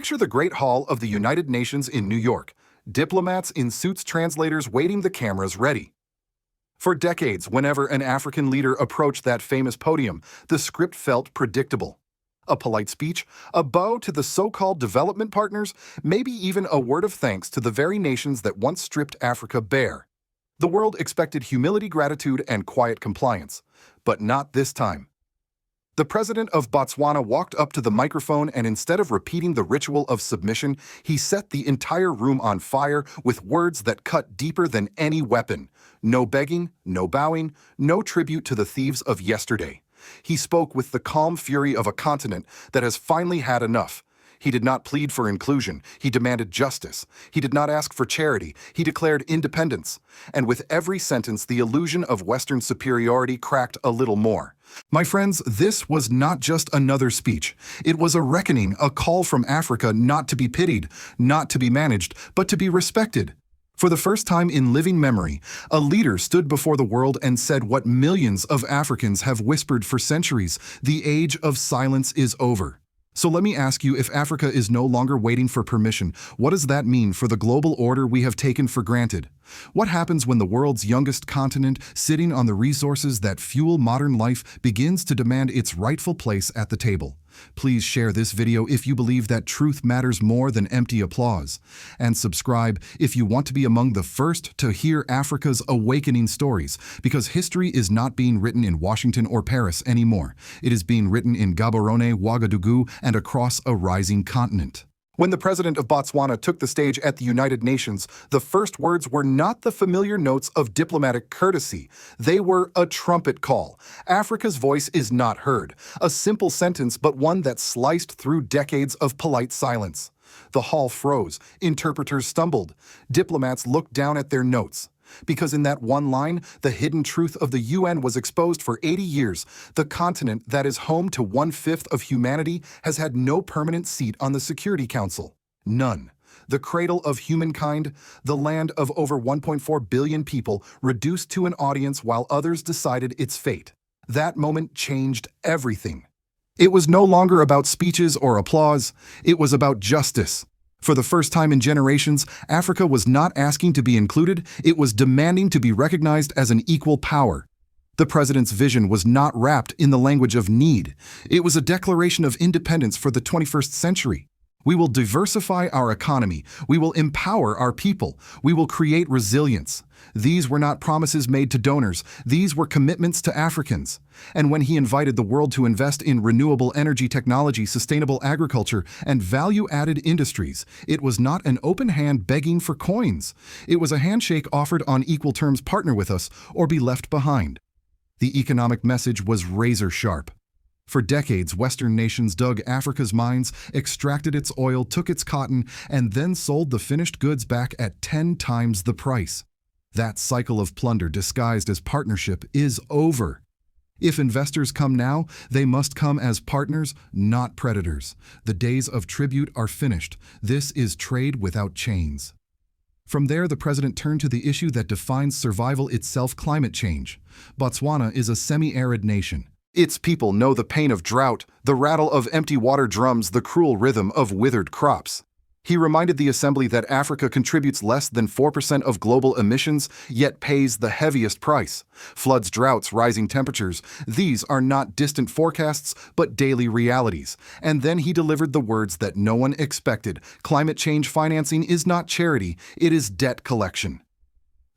Picture the Great Hall of the United Nations in New York, diplomats in suits, translators waiting, the cameras ready. For decades, whenever an African leader approached that famous podium, the script felt predictable. A polite speech, a bow to the so-called development partners, maybe even a word of thanks to the very nations that once stripped Africa bare. The world expected humility, gratitude, and quiet compliance, but not this time. The president of Botswana walked up to the microphone, and instead of repeating the ritual of submission, he set the entire room on fire with words that cut deeper than any weapon. No begging, no bowing, no tribute to the thieves of yesterday. He spoke with the calm fury of a continent that has finally had enough. He did not plead for inclusion. He demanded justice. He did not ask for charity. He declared independence. And with every sentence, the illusion of Western superiority cracked a little more. My friends, this was not just another speech. It was a reckoning, a call from Africa not to be pitied, not to be managed, but to be respected. For the first time in living memory, a leader stood before the world and said what millions of Africans have whispered for centuries: the age of silence is over. So let me ask you, if Africa is no longer waiting for permission, what does that mean for the global order we have taken for granted? What happens when the world's youngest continent, sitting on the resources that fuel modern life, begins to demand its rightful place at the table? Please share this video if you believe that truth matters more than empty applause. And subscribe if you want to be among the first to hear Africa's awakening stories, because history is not being written in Washington or Paris anymore. It is being written in Gaborone, Ouagadougou, and across a rising continent. When the president of Botswana took the stage at the United Nations, the first words were not the familiar notes of diplomatic courtesy. They were a trumpet call. Africa's voice is not heard. A simple sentence, but one that sliced through decades of polite silence. The hall froze. Interpreters stumbled. Diplomats looked down at their notes. Because in that one line, the hidden truth of the UN was exposed. For 80 years. The continent that is home to 1/5 of humanity has had no permanent seat on the Security Council. None. The cradle of humankind, the land of over 1.4 billion people, reduced to an audience while others decided its fate. That moment changed everything. It was no longer about speeches or applause. It was about justice. For the first time in generations, Africa was not asking to be included, it was demanding to be recognized as an equal power. The president's vision was not wrapped in the language of need. It was a declaration of independence for the 21st century. We will diversify our economy. We will empower our people. We will create resilience. These were not promises made to donors. These were commitments to Africans. And when he invited the world to invest in renewable energy technology, sustainable agriculture, and value-added industries, it was not an open hand begging for coins. It was a handshake offered on equal terms: partner with us or be left behind. The economic message was razor sharp. For decades, Western nations dug Africa's mines, extracted its oil, took its cotton, and then sold the finished goods back at 10 times the price. That cycle of plunder disguised as partnership is over. If investors come now, they must come as partners, not predators. The days of tribute are finished. This is trade without chains. From there, the president turned to the issue that defines survival itself: climate change. Botswana is a semi-arid nation. Its people know the pain of drought, the rattle of empty water drums, the cruel rhythm of withered crops. He reminded the assembly that Africa contributes less than 4% of global emissions, yet pays the heaviest price. Floods, droughts, rising temperatures, these are not distant forecasts, but daily realities. And then he delivered the words that no one expected: climate change financing is not charity, it is debt collection.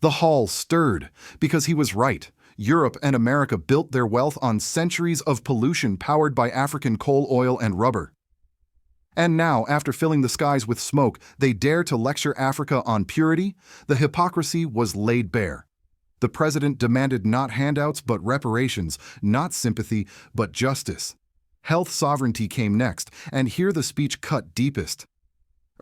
The hall stirred, because he was right. Europe and America built their wealth on centuries of pollution powered by African coal, oil, and rubber. And now, after filling the skies with smoke, they dare to lecture Africa on purity? The hypocrisy was laid bare. The president demanded not handouts but reparations, not sympathy but justice. Health sovereignty came next, and here the speech cut deepest.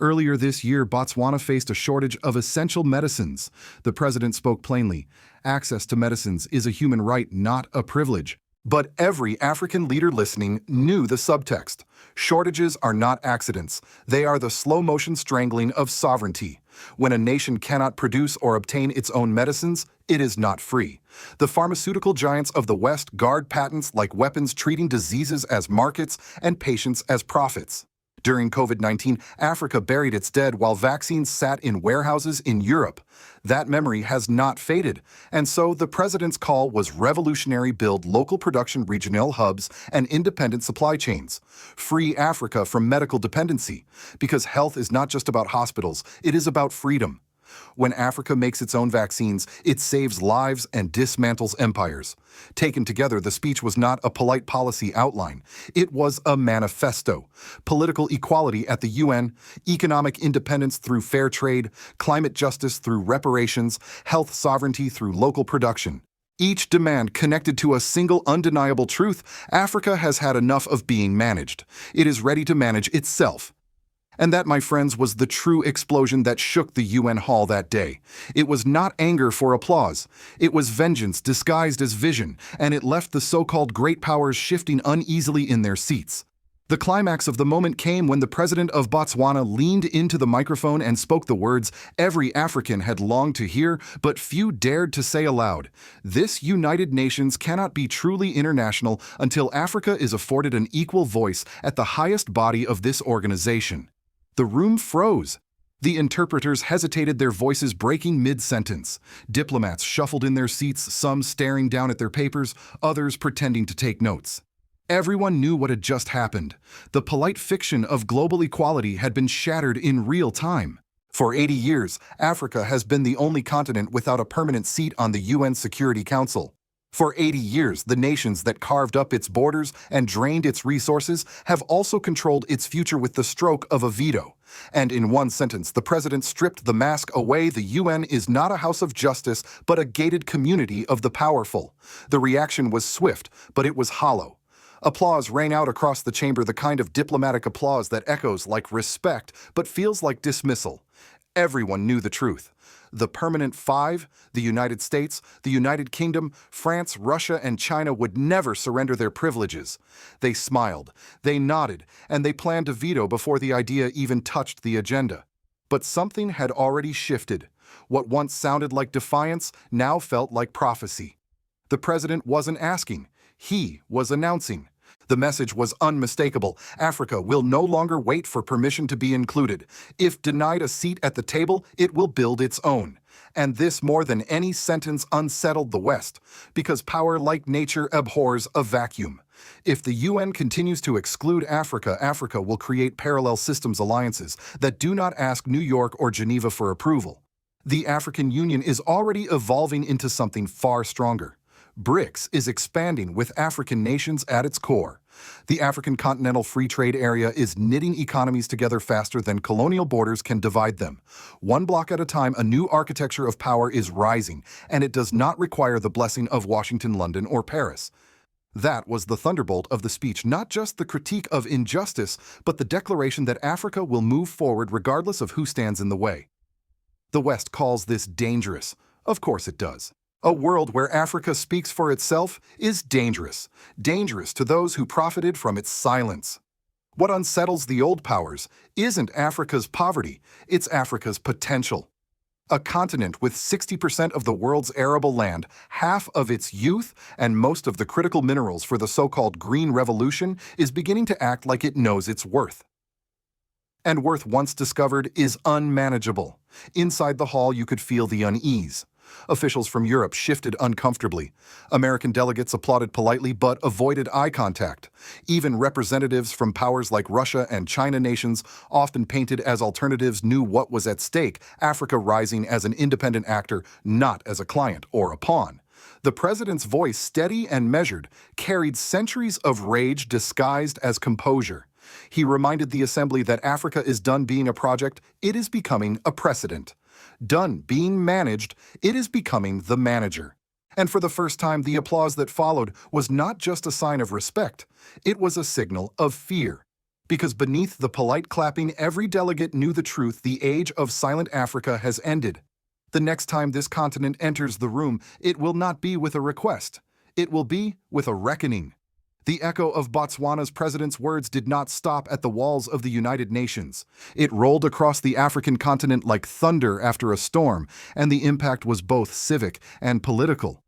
Earlier this year, Botswana faced a shortage of essential medicines. The president spoke plainly: access to medicines is a human right, not a privilege. But every African leader listening knew the subtext. Shortages are not accidents. They are the slow-motion strangling of sovereignty. When a nation cannot produce or obtain its own medicines, it is not free. The pharmaceutical giants of the West guard patents like weapons, treating diseases as markets and patients as profits. During COVID-19, Africa buried its dead while vaccines sat in warehouses in Europe. That memory has not faded, and so the president's call was revolutionary: build local production regional hubs and independent supply chains. Free Africa from medical dependency, because health is not just about hospitals, it is about freedom. When Africa makes its own vaccines, it saves lives and dismantles empires. Taken together, the speech was not a polite policy outline. It was a manifesto. Political equality at the UN, economic independence through fair trade, climate justice through reparations, health sovereignty through local production. Each demand connected to a single undeniable truth: Africa has had enough of being managed. It is ready to manage itself. And that, my friends, was the true explosion that shook the UN hall that day. It was not anger for applause. It was vengeance disguised as vision, and it left the so-called great powers shifting uneasily in their seats. The climax of the moment came when the president of Botswana leaned into the microphone and spoke the words every African had longed to hear, but few dared to say aloud. This United Nations cannot be truly international until Africa is afforded an equal voice at the highest body of this organization. The room froze. The interpreters hesitated, their voices breaking mid-sentence. Diplomats shuffled in their seats, some staring down at their papers, others pretending to take notes. Everyone knew what had just happened. The polite fiction of global equality had been shattered in real time. For 80 years, Africa has been the only continent without a permanent seat on the UN Security Council. For 80 years, the nations that carved up its borders and drained its resources have also controlled its future with the stroke of a veto. And in one sentence, the president stripped the mask away: the UN is not a house of justice, but a gated community of the powerful. The reaction was swift, but it was hollow. Applause rang out across the chamber, the kind of diplomatic applause that echoes like respect, but feels like dismissal. Everyone knew the truth. The permanent five, the United States, the United Kingdom, France, Russia, and China, would never surrender their privileges. They smiled, they nodded, and they planned to veto before the idea even touched the agenda. But something had already shifted. What once sounded like defiance now felt like prophecy. The president wasn't asking, he was announcing. The message was unmistakable: Africa will no longer wait for permission to be included. If denied a seat at the table, it will build its own. And this, more than any sentence, unsettled the West, because power, like nature, abhors a vacuum. If the UN continues to exclude Africa, Africa will create parallel systems alliances that do not ask New York or Geneva for approval. The African Union is already evolving into something far stronger. BRICS is expanding with African nations at its core. The African Continental Free Trade Area is knitting economies together faster than colonial borders can divide them. One block at a time, a new architecture of power is rising, and it does not require the blessing of Washington, London, or Paris. That was the thunderbolt of the speech, not just the critique of injustice, but the declaration that Africa will move forward regardless of who stands in the way. The West calls this dangerous. Of course it does. A world where Africa speaks for itself is dangerous. Dangerous to those who profited from its silence. What unsettles the old powers isn't Africa's poverty, it's Africa's potential. A continent with 60% of the world's arable land, half of its youth, and most of the critical minerals for the so-called Green Revolution is beginning to act like it knows its worth. And worth once discovered is unmanageable. Inside the hall, you could feel the unease. Officials from Europe shifted uncomfortably. American delegates applauded politely but avoided eye contact. Even representatives from powers like Russia and China, nations often painted as alternatives, knew what was at stake: Africa rising as an independent actor, not as a client or a pawn. The president's voice, steady and measured, carried centuries of rage disguised as composure. He reminded the assembly that Africa is done being a project, it is becoming a precedent. Done being managed, it is becoming the manager. And for the first time, the applause that followed was not just a sign of respect, it was a signal of fear. Because beneath the polite clapping, every delegate knew the truth: the age of silent Africa has ended. The next time this continent enters the room, it will not be with a request. It will be with a reckoning. The echo of Botswana's president's words did not stop at the walls of the United Nations. It rolled across the African continent like thunder after a storm, and the impact was both civic and political.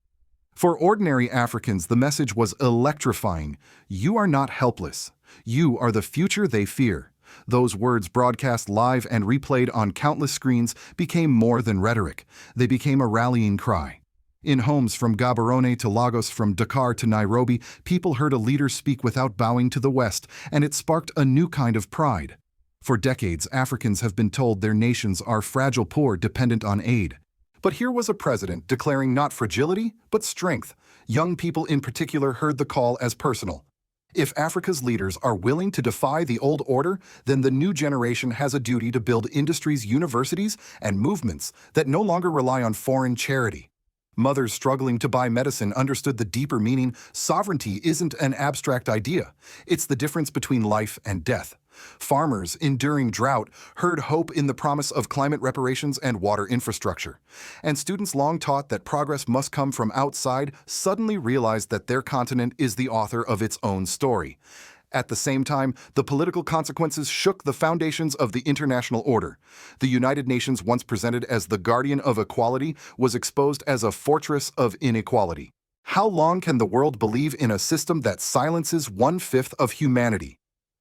For ordinary Africans, the message was electrifying. You are not helpless. You are the future they fear. Those words, broadcast live and replayed on countless screens, became more than rhetoric. They became a rallying cry. In homes from Gaborone to Lagos, from Dakar to Nairobi, people heard a leader speak without bowing to the West, and it sparked a new kind of pride. For decades, Africans have been told their nations are fragile, poor, dependent on aid. But here was a president declaring not fragility, but strength. Young people in particular heard the call as personal. If Africa's leaders are willing to defy the old order, then the new generation has a duty to build industries, universities, and movements that no longer rely on foreign charity. Mothers struggling to buy medicine understood the deeper meaning. Sovereignty isn't an abstract idea. It's the difference between life and death. Farmers enduring drought heard hope in the promise of climate reparations and water infrastructure. And students long taught that progress must come from outside suddenly realized that their continent is the author of its own story. At the same time, the political consequences shook the foundations of the international order. The United Nations, once presented as the guardian of equality, was exposed as a fortress of inequality. How long can the world believe in a system that silences 1/5 of humanity?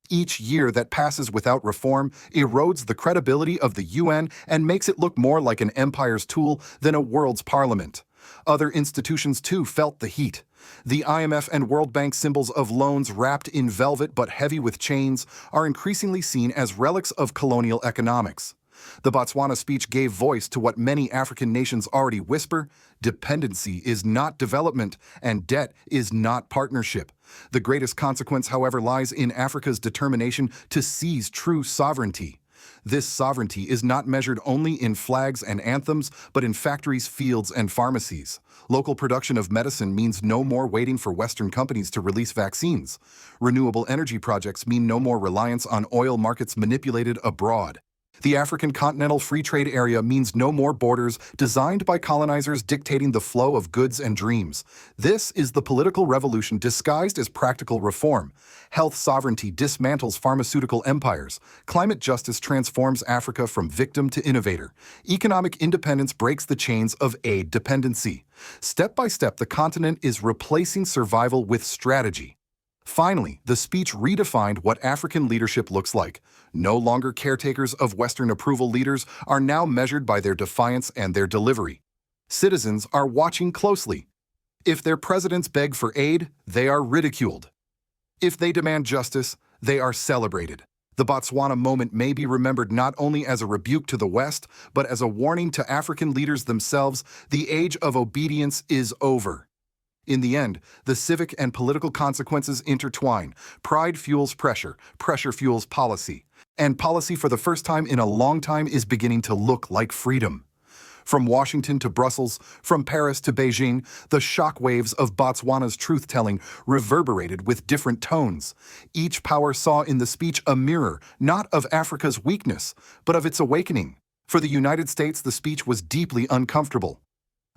Each year that passes without reform erodes the credibility of the UN and makes it look more like an empire's tool than a world's parliament. Other institutions, too, felt the heat. The IMF and World Bank, symbols of loans wrapped in velvet but heavy with chains, are increasingly seen as relics of colonial economics. The Botswana speech gave voice to what many African nations already whisper: dependency is not development, and debt is not partnership. The greatest consequence, however, lies in Africa's determination to seize true sovereignty. This sovereignty is not measured only in flags and anthems, but in factories, fields, and pharmacies. Local production of medicine means no more waiting for Western companies to release vaccines. Renewable energy projects mean no more reliance on oil markets manipulated abroad. The African Continental Free Trade Area means no more borders designed by colonizers dictating the flow of goods and dreams. This is the political revolution disguised as practical reform. Health sovereignty dismantles pharmaceutical empires. Climate justice transforms Africa from victim to innovator. Economic independence breaks the chains of aid dependency. Step by step, the continent is replacing survival with strategy. Finally, the speech redefined what African leadership looks like. No longer caretakers of Western approval, leaders are now measured by their defiance and their delivery. Citizens are watching closely. If their presidents beg for aid, they are ridiculed. If they demand justice, they are celebrated. The Botswana moment may be remembered not only as a rebuke to the West, but as a warning to African leaders themselves. The age of obedience is over. In the end, the civic and political consequences intertwine. Pride fuels pressure, pressure fuels policy. And policy, for the first time in a long time, is beginning to look like freedom. From Washington to Brussels, from Paris to Beijing, the shockwaves of Botswana's truth-telling reverberated with different tones. Each power saw in the speech a mirror, not of Africa's weakness, but of its awakening. For the United States, the speech was deeply uncomfortable.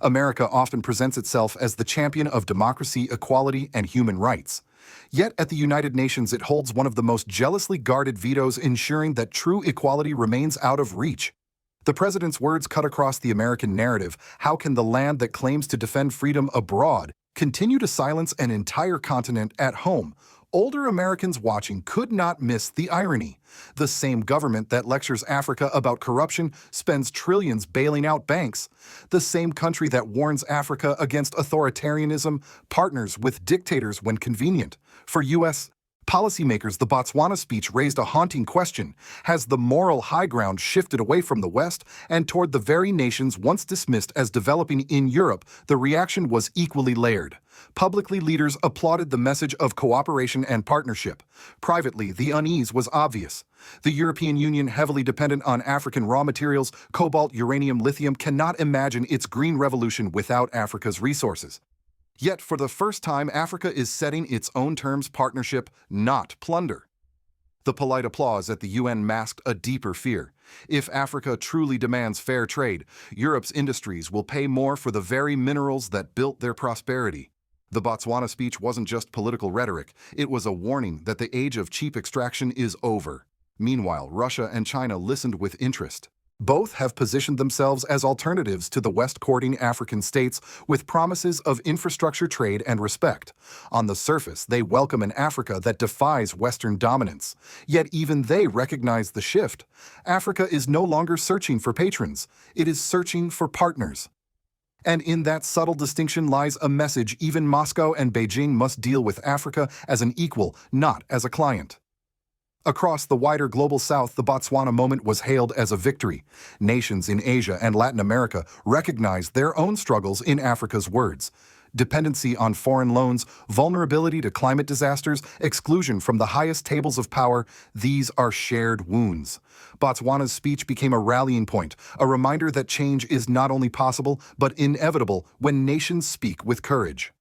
America often presents itself as the champion of democracy, equality, and human rights. Yet at the United Nations, it holds one of the most jealously guarded vetoes, ensuring that true equality remains out of reach. The president's words cut across the American narrative. How can the land that claims to defend freedom abroad continue to silence an entire continent at home? Older Americans watching could not miss the irony. The same government that lectures Africa about corruption spends trillions bailing out banks. The same country that warns Africa against authoritarianism partners with dictators when convenient. For U.S. policymakers, the Botswana speech raised a haunting question. Has the moral high ground shifted away from the West and toward the very nations once dismissed as developing in Europe? The reaction was equally layered. Publicly, leaders applauded the message of cooperation and partnership. Privately, the unease was obvious. The European Union, heavily dependent on African raw materials, cobalt, uranium, lithium, cannot imagine its green revolution without Africa's resources. Yet, for the first time, Africa is setting its own terms: partnership, not plunder. The polite applause at the UN masked a deeper fear. If Africa truly demands fair trade, Europe's industries will pay more for the very minerals that built their prosperity. The Botswana speech wasn't just political rhetoric, it was a warning that the age of cheap extraction is over. Meanwhile, Russia and China listened with interest. Both have positioned themselves as alternatives to the West courting African states with promises of infrastructure trade and respect. On the surface, they welcome an Africa that defies Western dominance. Yet even they recognize the shift. Africa is no longer searching for patrons. It is searching for partners. And in that subtle distinction lies a message even Moscow and Beijing must deal with Africa as an equal, not as a client. Across the wider global south, the Botswana moment was hailed as a victory. Nations in Asia and Latin America recognized their own struggles in Africa's words. Dependency on foreign loans, vulnerability to climate disasters, exclusion from the highest tables of power, these are shared wounds. Botswana's speech became a rallying point, a reminder that change is not only possible, but inevitable when nations speak with courage.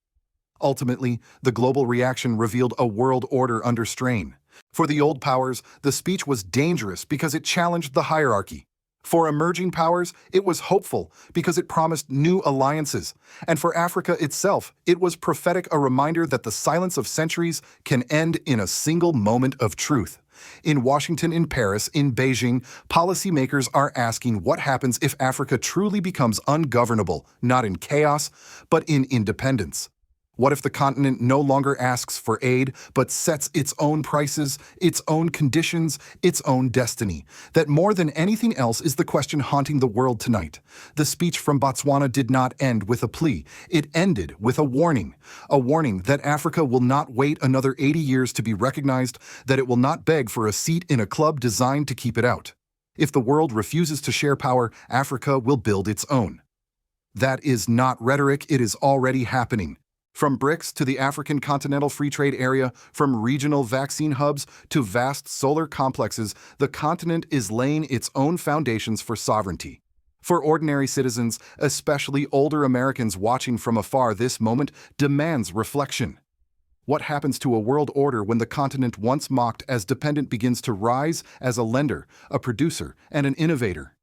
Ultimately, the global reaction revealed a world order under strain. For the old powers, the speech was dangerous because it challenged the hierarchy. For emerging powers, it was hopeful because it promised new alliances. And for Africa itself, it was prophetic, a reminder that the silence of centuries can end in a single moment of truth. In Washington, in Paris, in Beijing, policymakers are asking what happens if Africa truly becomes ungovernable, not in chaos, but in independence. What if the continent no longer asks for aid, but sets its own prices, its own conditions, its own destiny? That more than anything else is the question haunting the world tonight. The speech from Botswana did not end with a plea. It ended with a warning that Africa will not wait another 80 years to be recognized, that it will not beg for a seat in a club designed to keep it out. If the world refuses to share power, Africa will build its own. That is not rhetoric, it is already happening. From BRICS to the African Continental Free Trade Area, from regional vaccine hubs to vast solar complexes, the continent is laying its own foundations for sovereignty. For ordinary citizens, especially older Americans watching from afar, this moment demands reflection. What happens to a world order when the continent once mocked as dependent begins to rise as a lender, a producer, and an innovator?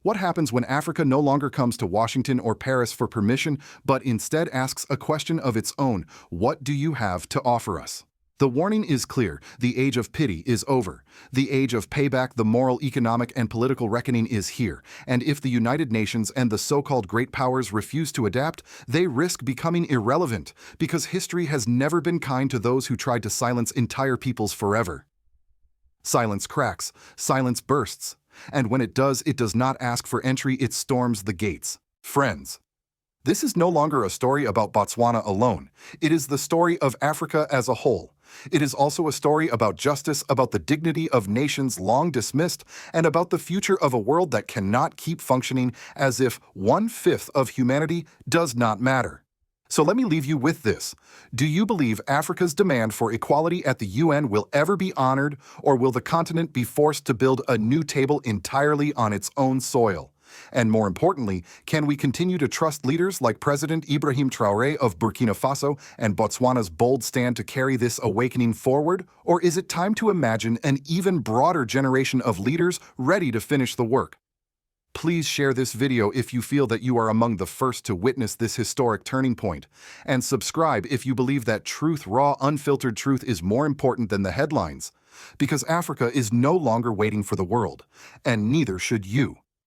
What happens when Africa no longer comes to Washington or Paris for permission, but instead asks a question of its own: what do you have to offer us? The warning is clear. The age of pity is over. The age of payback, the moral, economic, and political reckoning is here. And if the United Nations and the so-called great powers refuse to adapt, they risk becoming irrelevant, because history has never been kind to those who tried to silence entire peoples forever. Silence cracks. Silence bursts. And when it does not ask for entry, it storms the gates. Friends, this is no longer a story about Botswana alone. It is the story of Africa as a whole. It is also a story about justice, about the dignity of nations long dismissed, and about the future of a world that cannot keep functioning as if 1/5 of humanity does not matter. So let me leave you with this. Do you believe Africa's demand for equality at the UN will ever be honored, or will the continent be forced to build a new table entirely on its own soil? And more importantly, can we continue to trust leaders like President Ibrahim Traoré of Burkina Faso and Botswana's bold stand to carry this awakening forward? Or is it time to imagine an even broader generation of leaders ready to finish the work? Please share this video if you feel that you are among the first to witness this historic turning point. And subscribe if you believe that truth, raw, unfiltered truth, is more important than the headlines. Because Africa is no longer waiting for the world, and neither should you.